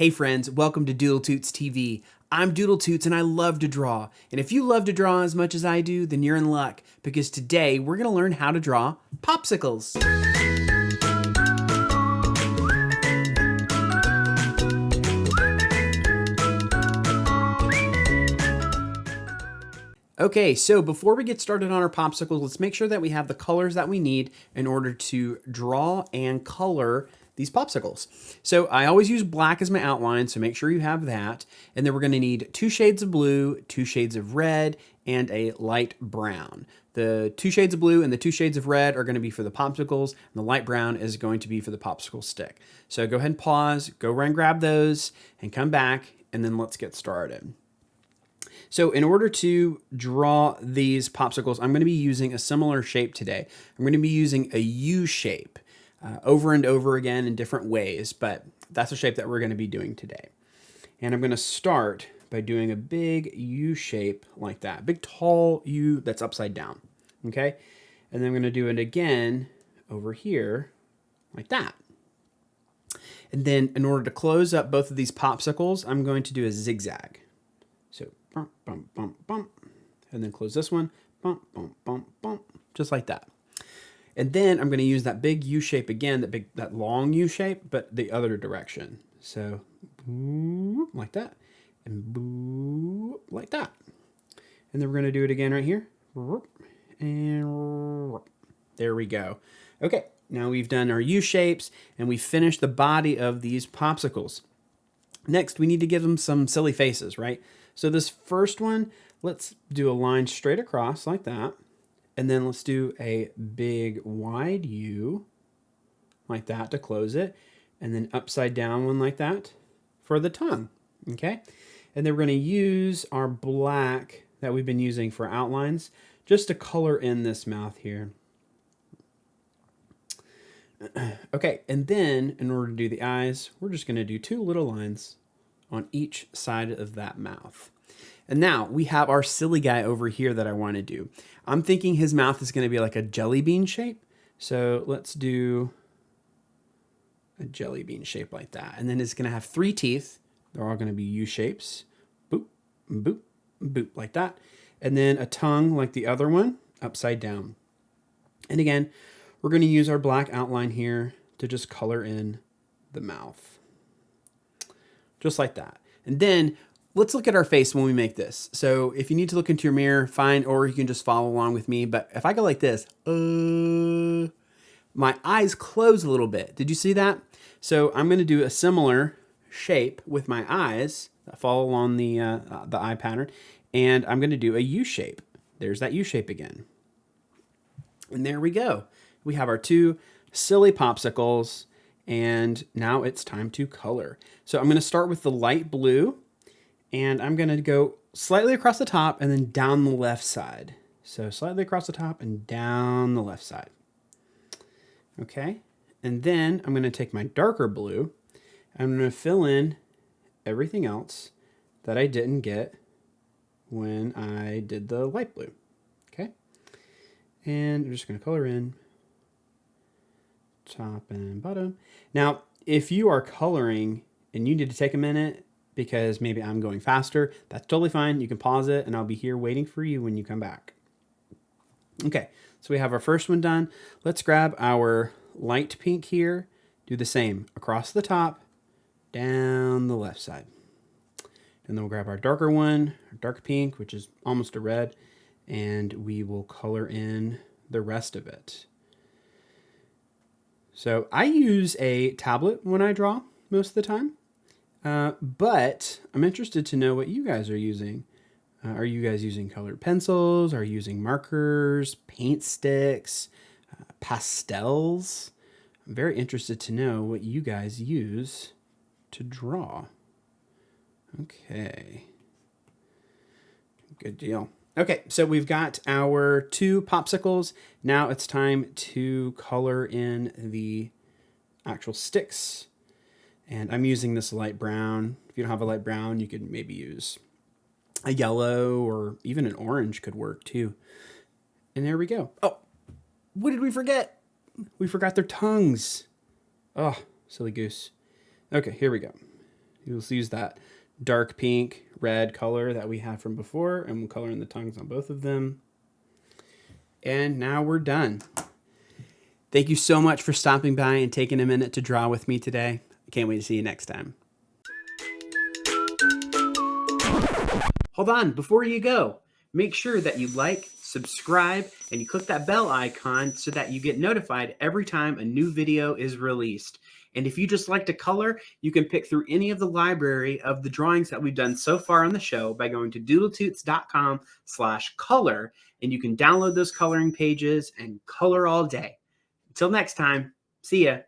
Hey friends, welcome to DoodleToots TV. I'm DoodleToots and I love to draw. And if you love to draw as much as I do, then you're in luck, because today we're going to learn how to draw popsicles. Okay, so before we get started on our popsicles, let's make sure that we have the colors that we need in order to draw and color these popsicles. So I always use black as my outline, so make sure you have that. And then we're going to need 2 shades of blue, 2 shades of red, and a light brown. The 2 shades of blue and the 2 shades of red are going to be for the popsicles, and the light brown is going to be for the popsicle stick. So go ahead and pause, go run grab those, and come back, and then let's get started. So in order to draw these popsicles, I'm going to be using a similar shape today. I'm going to be using a U shape over and over again in different ways, but that's a shape that we're going to be doing today. And I'm going to start by doing a big U shape like that, big tall U that's upside down, okay? And then I'm going to do it again over here like that. And then in order to close up both of these popsicles, I'm going to do a zigzag. So bump, bump, bump, bump, and then close this one, bump, bump, bump, bump, just like that. And then I'm going to use that big U shape again, that long U shape, but the other direction. So like that, and like that. And then we're going to do it again right here, and there we go. Okay, now we've done our U shapes, and we finished the body of these popsicles. Next, we need to give them some silly faces, right? So this first one, let's do a line straight across like that. And then let's do a big wide U like that to close it. And then upside down one like that for the tongue, okay? And then we're gonna use our black that we've been using for outlines just to color in this mouth here. Okay, and then in order to do the eyes, we're just gonna do 2 little lines on each side of that mouth. And now we have our silly guy over here that I want to do. I'm thinking his mouth is going to be like a jelly bean shape. So let's do a jelly bean shape like that. And then it's going to have 3 teeth. They're all going to be U shapes. Boop, boop, boop, like that. And then a tongue like the other one, upside down. And again, we're going to use our black outline here to just color in the mouth. Just like that. And then let's look at our face when we make this. So if you need to look into your mirror, fine, or you can just follow along with me. But if I go like this, my eyes close a little bit. Did you see that? So I'm going to do a similar shape with my eyes that follow along the eye pattern. And I'm going to do a U shape. There's that U shape again. And there we go. We have our 2 silly popsicles. And now it's time to color. So I'm going to start with the light blue, and I'm going to go slightly across the top and then down the left side. So slightly across the top and down the left side. Okay. And then I'm going to take my darker blue. I'm going to fill in everything else that I didn't get when I did the light blue. Okay. And I'm just going to color in top and bottom. Now, if you are coloring and you need to take a minute because maybe I'm going faster, that's totally fine. You can pause it and I'll be here waiting for you when you come back. Okay, so we have our first one done. Let's grab our light pink here. Do the same across the top, down the left side. And then we'll grab our darker one, our dark pink, which is almost a red, and we will color in the rest of it. So I use a tablet when I draw most of the time, but I'm interested to know what you guys are using. Are you guys using colored pencils? Are you using markers, paint sticks, pastels? I'm very interested to know what you guys use to draw. Okay, good deal. Okay, so we've got our 2 popsicles. Now it's time to color in the actual sticks. And I'm using this light brown. If you don't have a light brown, you could maybe use a yellow or even an orange could work too. And there we go. Oh, what did we forget? We forgot their tongues. Oh, silly goose. Okay, here we go. You'll use that dark pink, red color that we had from before, and we'll color in the tongues on both of them. And now we're done. Thank you so much for stopping by and taking a minute to draw with me today. I can't wait to see you next time. Hold on, before you go, make sure that you like, subscribe, and you click that bell icon so that you get notified every time a new video is released. And if you just like to color, you can pick through any of the library of the drawings that we've done so far on the show by going to doodletoots.com/color, and you can download those coloring pages and color all day. Until next time, see ya.